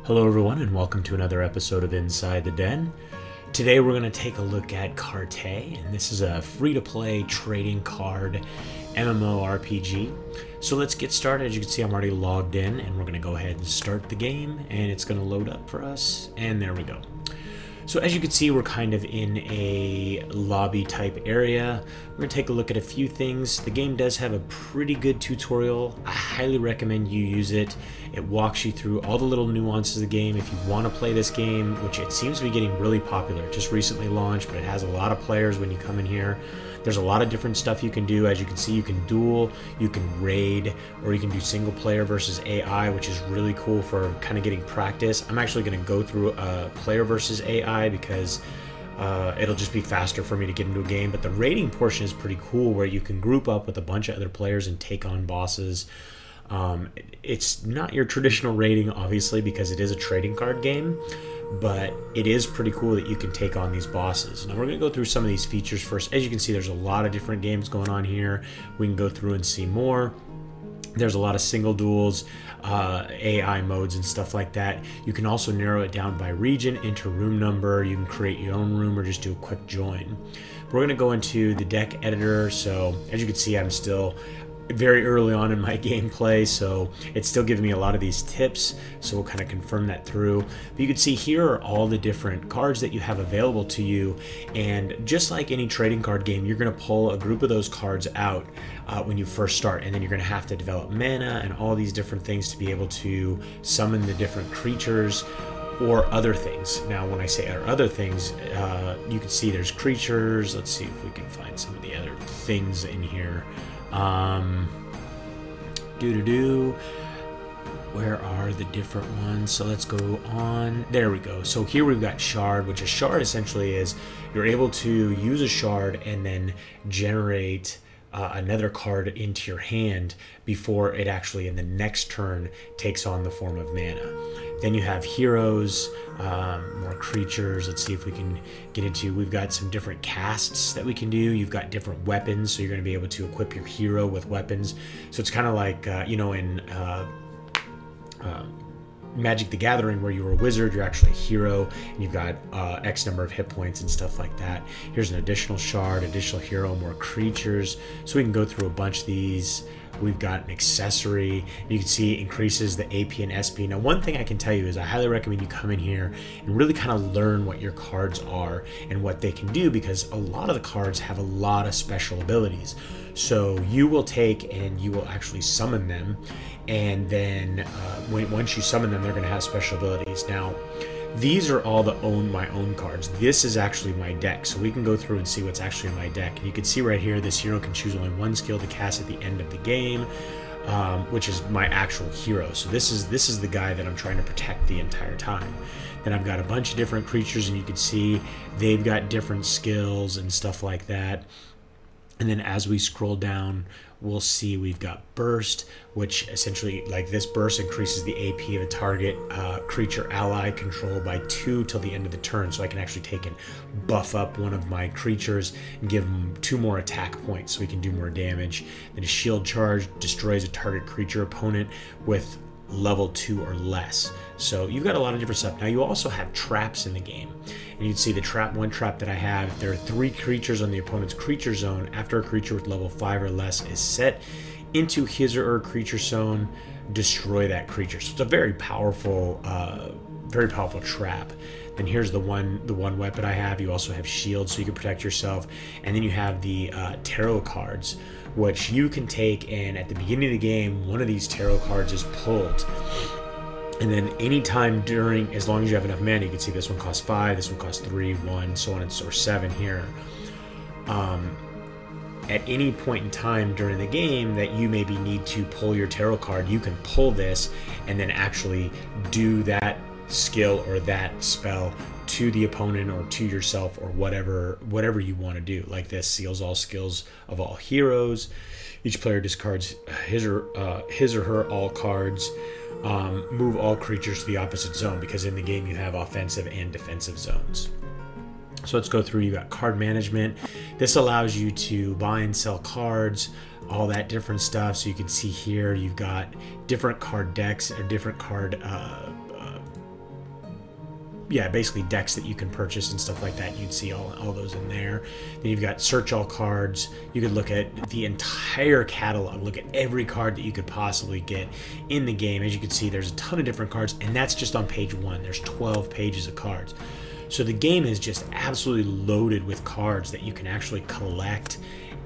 Hello everyone and welcome to another episode of Inside the Den. Today we're going to take a look at Carte, and this is a free-to-play trading card MMORPG. So let's get started. As you can see, I'm already logged in and we're going to go ahead and start the game, and it's going to load up for us, and there we go. So as you can see, we're kind of in a lobby type area. We're going to take a look at a few things. The game does have a pretty good tutorial. I highly recommend you use it. It walks you through all the little nuances of the game. If you want to play this game, which it seems to be getting really popular, it just recently launched, but it has a lot of players when you come in here. There's a lot of different stuff you can do. As you can see, you can duel, you can raid, or you can do single player versus AI, which is really cool for kind of getting practice. I'm actually going to go through a player versus AI because it'll just be faster for me to get into a game. But the raiding portion is pretty cool, where you can group up with a bunch of other players and take on bosses. It's not your traditional raiding, obviously, because it is a trading card game, but it is pretty cool that you can take on these bosses. Now we're going to go through some of these features first. As you can see, there's a lot of different games going on here. We can go through and see more. There's a lot of single duels, AI modes and stuff like that. You can also narrow it down by region, enter room number. You can create your own room or just do a quick join. We're going to go into the deck editor. So as you can see, I'm still very early on in my gameplay, so it's still giving me a lot of these tips, so we'll kind of confirm that through. But you can see here are all the different cards that you have available to you, and just like any trading card game, you're going to pull a group of those cards out when you first start, and then you're going to have to develop mana and all these different things to be able to summon the different creatures or other things. Now when I say other things, you can see there's creatures. Let's see if we can find some of the other things in here. Where are the different ones? So let's go on. There we go. So here we've got shard, which a shard essentially is you're able to use a shard and then generate another card into your hand before it actually in the next turn takes on the form of mana. Then you have heroes, more creatures. Let's see if we can get into, we've got some different casts that we can do. You've got different weapons, so you're going to be able to equip your hero with weapons. So it's kind of like, you know, in Magic the Gathering, where you were a wizard, you're actually a hero, and you've got X number of hit points and stuff like that. Here's an additional shard, additional hero, more creatures. So we can go through a bunch of these. We've got an accessory. You can see it increases the AP and SP. Now, one thing I can tell you is I highly recommend you come in here and really kind of learn what your cards are and what they can do, because a lot of the cards have a lot of special abilities. So you will take and you will actually summon them, and then once you summon them, they're going to have special abilities. Now, these are all my own cards. This is actually my deck, so we can go through and see what's actually in my deck. And you can see right here, this hero can choose only one skill to cast at the end of the game, which is my actual hero. So this is the guy that I'm trying to protect the entire time. Then I've got a bunch of different creatures, and you can see they've got different skills and stuff like that. And then as we scroll down, we'll see we've got burst, which essentially, like, this burst increases the AP of a target creature ally control by 2 till the end of the turn. So I can actually take and buff up one of my creatures and give them 2 more attack points so we can do more damage. Then a shield charge destroys a target creature opponent with level 2 or less. So you've got a lot of different stuff. Now you also have traps in the game, and you can see the one trap that I have, if there are 3 creatures on the opponent's creature zone, after a creature with level 5 or less is set into his or her creature zone, destroy that creature. So it's a very powerful trap. Then here's the one weapon I have. You also have shields, so you can protect yourself. And then you have the tarot cards, which you can take, and at the beginning of the game, one of these tarot cards is pulled. And then anytime during, as long as you have enough mana, you can see this one costs 5, this one costs 3, 1, so on, or 7 here. At any point in time during the game that you maybe need to pull your tarot card, you can pull this and then actually do that skill or that spell to the opponent or to yourself, or whatever you want to do. Like this, seals all skills of all heroes. Each player discards his or her all cards. Move all creatures to the opposite zone, because in the game you have offensive and defensive zones. So let's go through. You got card management. This allows you to buy and sell cards, all that different stuff. So you can see here you've got different card decks or different card yeah, basically decks that you can purchase and stuff like that. You'd see all those in there. Then you've got search all cards. You could look at the entire catalog, look at every card that you could possibly get in the game. As you can see, there's a ton of different cards, and that's just on page 1. There's 12 pages of cards. So the game is just absolutely loaded with cards that you can actually collect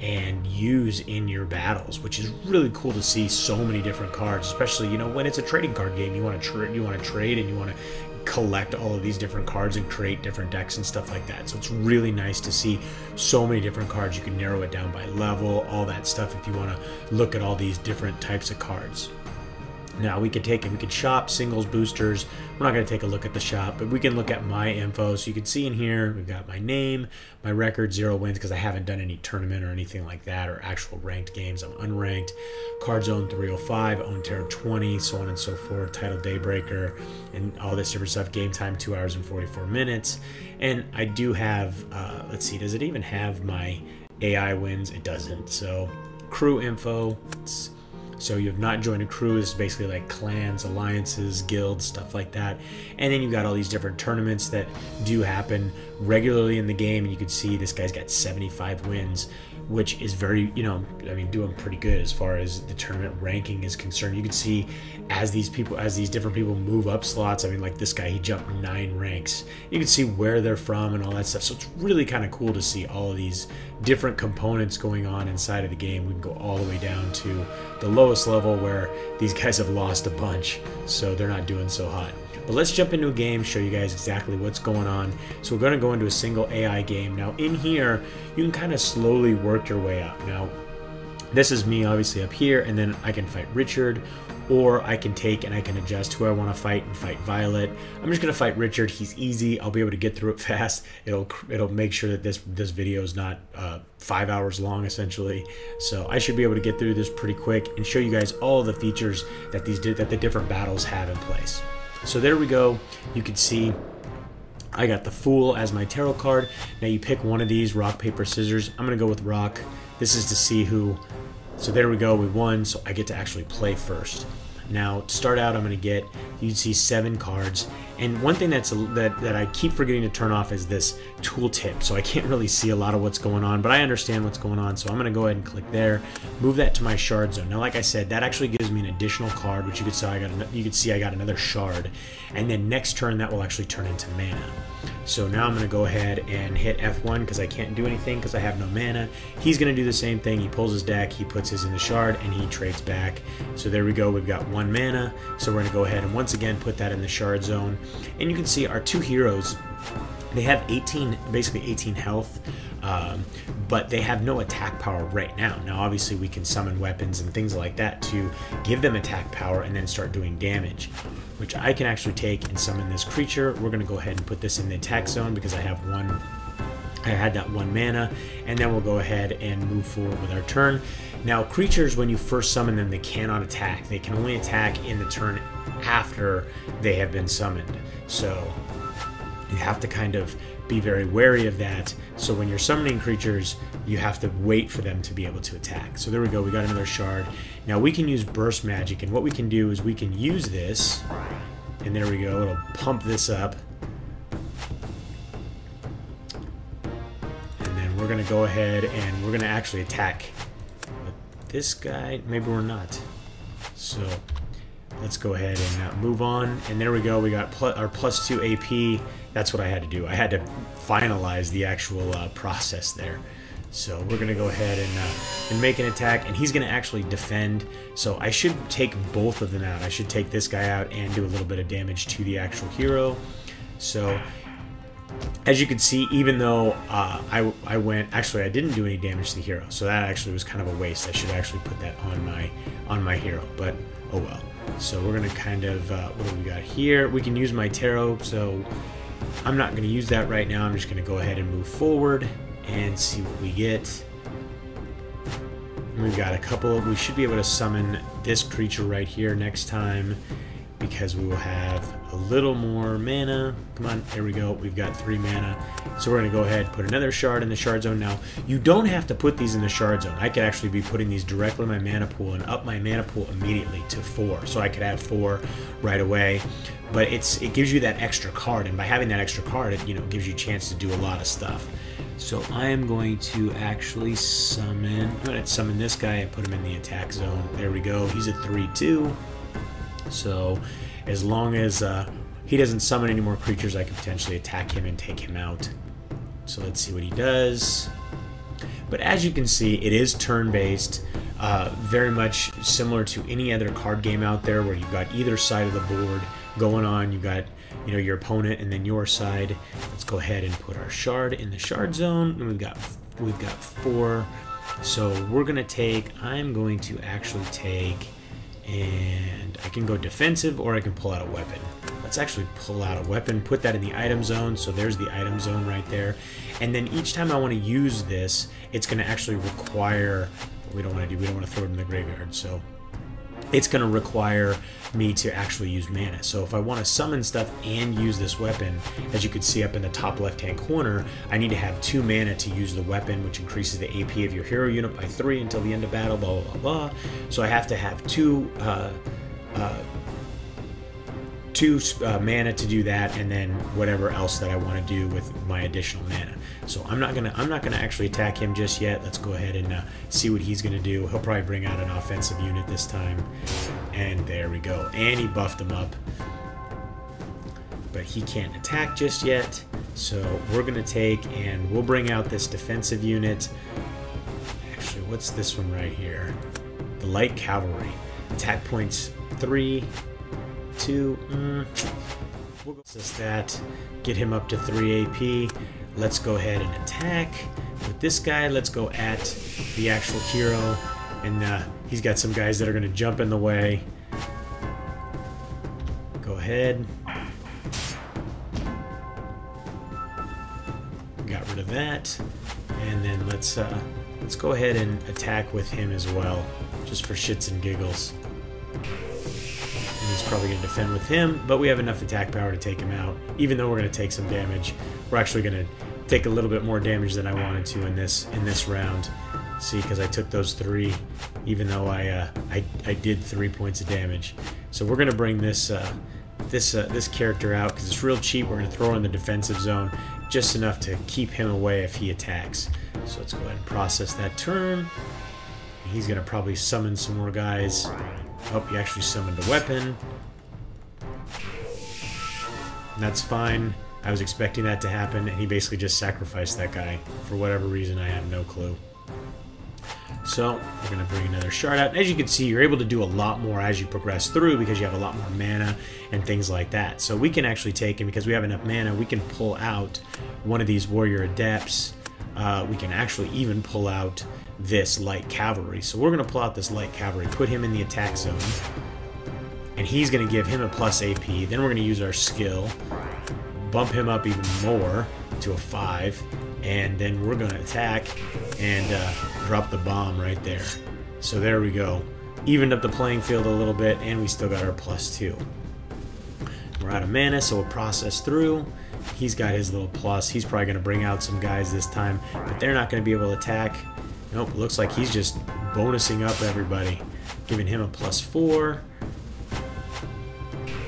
and use in your battles, which is really cool to see so many different cards, especially, you know, when it's a trading card game. You want to trade and you want to collect all of these different cards and create different decks and stuff like that. So it's really nice to see so many different cards. You can narrow it down by level, all that stuff, if you want to look at all these different types of cards. Now we could shop, singles, boosters. We're not going to take a look at the shop, but we can look at my info. So you can see in here, we've got my name, my record, 0 wins, because I haven't done any tournament or anything like that, or actual ranked games. I'm unranked. Card zone 305, own terror 20, so on and so forth. Title Daybreaker, and all this different stuff. Game time 2 hours and 44 minutes. And I do have, let's see, does it even have my AI wins? It doesn't. So crew info, so you have not joined a crew. This is basically like clans, alliances, guilds, stuff like that. And then you've got all these different tournaments that do happen regularly in the game. And you can see this guy's got 75 wins, which is very, you know, I mean, doing pretty good as far as the tournament ranking is concerned. You can see as these different people move up slots. I mean, like this guy, he jumped 9 ranks. You can see where they're from and all that stuff. So it's really kind of cool to see all of these different components going on inside of the game. We can go all the way down to the lowest level where these guys have lost a bunch, so they're not doing so hot. But let's jump into a game, show you guys exactly what's going on. So we're going to go into a single AI game. Now in here, you can kind of slowly work your way up. Now, this is me obviously up here, and then I can fight Richard, or I can take and I can adjust who I want to fight and fight Violet. I'm just going to fight Richard. He's easy. I'll be able to get through it fast. It'll make sure that this video is not 5 hours long essentially. So I should be able to get through this pretty quick and show you guys all the features that the different battles have in place. So there we go. You can see I got the Fool as my tarot card. Now you pick one of these, rock, paper, scissors. I'm going to go with rock. This is to see who. So there we go. We won. So I get to actually play first. Now to start out, I'm going to get, you'd see 7 cards. And one thing that I keep forgetting to turn off is this tooltip. So I can't really see a lot of what's going on, but I understand what's going on. So I'm going to go ahead and click there, move that to my shard zone. Now, like I said, that actually gives me an additional card, which you could see I got another shard. And then next turn, that will actually turn into mana. So now I'm going to go ahead and hit F1 because I can't do anything because I have no mana. He's going to do the same thing. He pulls his deck, he puts his in the shard, and he trades back. So there we go. We've got 1 mana. So we're going to go ahead and once again put that in the shard zone. And you can see our 2 heroes, they have basically 18 health, but they have no attack power right now. Now, obviously, we can summon weapons and things like that to give them attack power and then start doing damage, which I can actually take and summon this creature. We're going to go ahead and put this in the attack zone because I had that 1 mana, and then we'll go ahead and move forward with our turn. Now, creatures, when you first summon them, they cannot attack. They can only attack in the turn after they have been summoned. So you have to kind of be very wary of that. So when you're summoning creatures, you have to wait for them to be able to attack. So there we go. We got another shard. Now we can use burst magic, and what we can do is we can use this, and there we go. It'll pump this up. And then we're going to go ahead and we're going to actually attack. But this guy, maybe we're not. So let's go ahead and move on. And there we go. We got our +2 AP. That's what I had to do. I had to finalize the actual process there. So we're going to go ahead and make an attack. And he's going to actually defend. So I should take both of them out. I should take this guy out and do a little bit of damage to the actual hero. So as you can see, even though I didn't do any damage to the hero. So that actually was kind of a waste. I should actually put that on my hero. But oh well. So we're going to kind of, what do we got here? We can use my tarot, so I'm not going to use that right now. I'm just going to go ahead and move forward and see what we get. We've got a couple, we should be able to summon this creature right here next time because we will have a little more mana. Come on, there we go. We've got 3 mana. So we're going to go ahead and put another shard in the shard zone. Now, you don't have to put these in the shard zone. I could actually be putting these directly in my mana pool and up my mana pool immediately to 4. So I could have 4 right away. But it gives you that extra card, and by having that extra card, it gives you a chance to do a lot of stuff. So I am going to actually summon. I'm going to summon this guy and put him in the attack zone. There we go. He's a 3/2. So as long as he doesn't summon any more creatures, I can potentially attack him and take him out. So let's see what he does. But as you can see, it is turn-based, very much similar to any other card game out there where you've got either side of the board going on. You've got your opponent and then your side. Let's go ahead and put our shard in the shard zone, and we've got 4. So we're gonna take. I'm going to actually take, and I can go defensive or I can pull out a weapon. Let's actually pull out a weapon, put that in the item zone. So there's the item zone right there. And then each time I want to use this, it's going to actually require, we don't want to throw it in the graveyard. So it's going to require me to actually use mana. So if I want to summon stuff and use this weapon, as you can see up in the top left-hand corner, I need to have 2 mana to use the weapon, which increases the AP of your hero unit by 3 until the end of battle, blah, blah, blah, blah. So I have to have 2 mana to do that, and then whatever else that I want to do with my additional mana. So I'm not gonna actually attack him just yet. Let's go ahead and see what he's gonna do. He'll probably bring out an offensive unit this time, and there we go. And he buffed him up, but he can't attack just yet. So we're gonna take and we'll bring out this defensive unit. Actually, what's this one right here? The light cavalry. Attack points 3. 2. We'll go assist that, get him up to 3 AP. Let's go ahead and attack with this guy. Let's go at the actual hero, and he's got some guys that are going to jump in the way. Go ahead. Got rid of that, and then let's go ahead and attack with him as well, just for shits and giggles. He's probably going to defend with him, but we have enough attack power to take him out. Even though we're going to take some damage, we're actually going to take a little bit more damage than I wanted to in this round. See, because I took those 3, even though I did 3 points of damage. So we're going to bring this this character out because it's real cheap. We're going to throw in the defensive zone, just enough to keep him away if he attacks. So let's go ahead and process that turn. He's going to probably summon some more guys. Oh, he actually summoned a weapon. That's fine. I was expecting that to happen, and he basically just sacrificed that guy. For whatever reason, I have no clue. So, we're going to bring another shard out. And as you can see, you're able to do a lot more as you progress through because you have a lot more mana and things like that. So we can actually take him, because we have enough mana, we can pull out one of these warrior adepts. We can actually even pull out this light cavalry. So we're going to pull out this light cavalry, put him in the attack zone, and he's going to give him a plus AP. Then we're going to use our skill, bump him up even more to a 5, and then we're going to attack and drop the bomb right there. So there we go. Evened up the playing field a little bit, and we still got our +2. We're out of mana, so we'll process through. He's got his little plus. He's probably going to bring out some guys this time, but they're not going to be able to attack. Nope, looks like he's just bonusing up everybody, giving him a +4.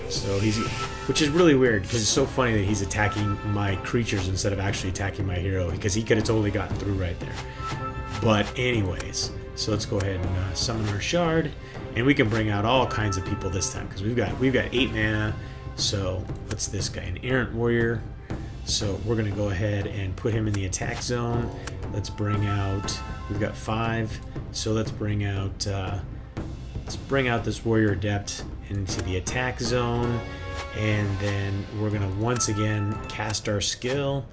So he's, which is really weird because it's so funny that he's attacking my creatures instead of actually attacking my hero, because he could have totally gotten through right there. But anyways, so let's go ahead and summon our shard, and we can bring out all kinds of people this time because we've got 8 mana. So what's this guy? An errant warrior. So we're gonna go ahead and put him in the attack zone. Let's bring out. We've got 5, so let's bring out this warrior adept into the attack zone, and then we're gonna once again cast our skill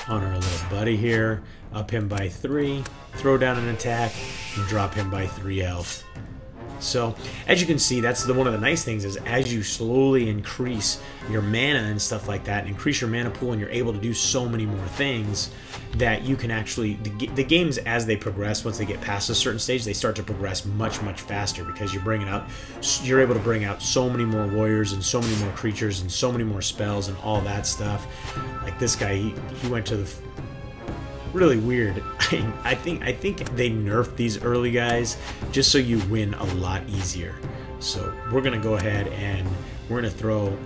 on our little buddy here, up him by 3, throw down an attack, and drop him by 3 health. So as you can see, that's one of the nice things is as you slowly increase your mana and stuff like that, and increase your mana pool, and you're able to do so many more things that you can actually, the games as they progress, once they get past a certain stage, they start to progress much faster because you're able to bring out so many more warriors and so many more creatures and so many more spells and all that stuff. Like this guy, he went to the really weird. I think they nerfed these early guys just so you win a lot easier. So we're gonna go ahead and we're gonna throw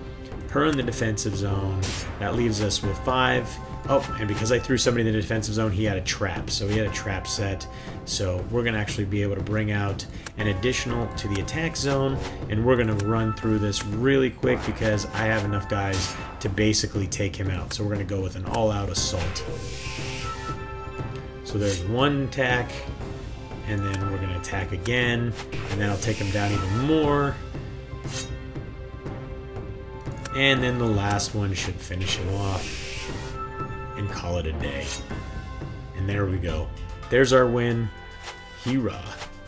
her in the defensive zone. That leaves us with 5. Oh, and because I threw somebody in the defensive zone, he had a trap. So he had a trap set. So we're gonna actually be able to bring out an additional to the attack zone, and we're gonna run through this really quick because I have enough guys to basically take him out. So we're gonna go with an all-out assault. So there's one attack, and then we're going to attack again, and then I'll take him down even more. And then the last one should finish him off and call it a day. And there we go. There's our win. Hurrah.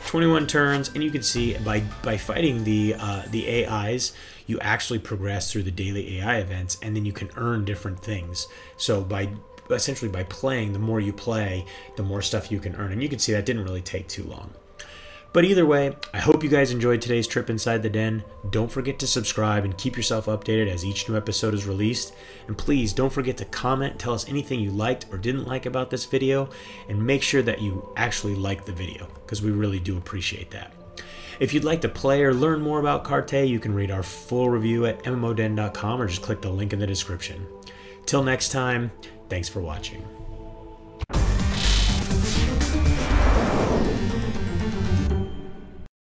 21 turns, and you can see by fighting the AIs, you actually progress through the daily AI events, and then you can earn different things. So essentially by playing, the more you play, the more stuff you can earn. And you can see that didn't really take too long. But either way, I hope you guys enjoyed today's trip inside the den. Don't forget to subscribe and keep yourself updated as each new episode is released. And please don't forget to comment, tell us anything you liked or didn't like about this video, and make sure that you actually like the video, because we really do appreciate that. If you'd like to play or learn more about Carte, you can read our full review at MMODen.com or just click the link in the description. Till next time, thanks for watching.